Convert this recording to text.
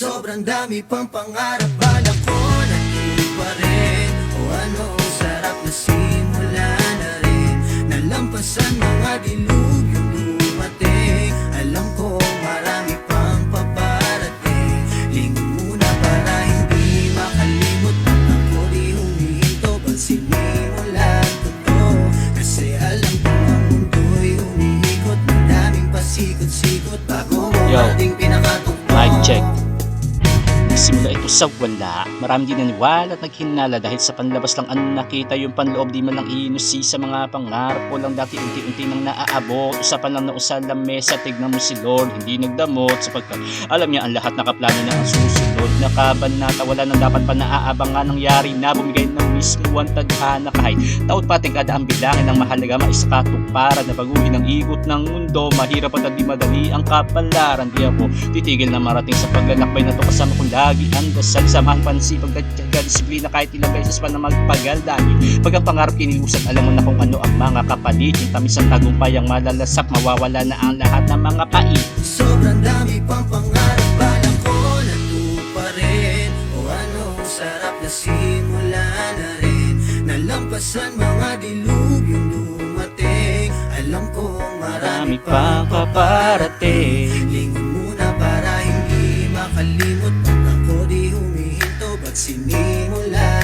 Sobrang dami pang pangarap, balak ko nandun pa rin. O ano, sarap na simula na rin. Nalampasan mga dilubyo dumating. Alam ko marami pang paparating. Lingon muna para hindi makalimot. Ako di humihinto pag sinimulan ko to. Kasi alam ko ang mundo'y umiikot. Madaming pasikot-sikot bago marating pinakatugtog. Mic check. Nagsimula ito sa wala. Marami din naniwala at naghinala dahil sa panlabas lang ang nakita. Yung panloob di man lang inusi sa mga pangarap ko lang dati unti-unti nang naaabot. Usapan lang na usal ng mesa. Tignan mo si Lord, hindi nagdamot sapagkat alam niya ang lahat nakaplano na ang susunod. Nakabanata, wala nang dapat pa naaabangan. Nangyari na bumigay ng mismo ang tadhana. Kahit taot pating kada ang bilangin ng mahalaga maiskatong para na baguhin ang ikot ng mundo. Mahirap at di madali ang kapalaran. Di ako titigil na marating sa paglalakbay na to. Kasama kong lagi ang dasal, samahan pansipag at tiyaga, disiplina kahit ilang beses pa na magpagal. Dahil pag ang pangarap kinilusan, alam mo na kung ano ang mga kapalit. Yung tamis ang tagumpay ang malalasak, mawawala na ang lahat ng mga pait. Sobrang dami pang pangarap, balak ko nandun pa rin. O ano, sarap na simula na rin. Nalampasan mga dilubyong dumating. Alam ko marami pang paparating. Lingon muna para hindi makalimot. Ako di humihinto ba't sinimulan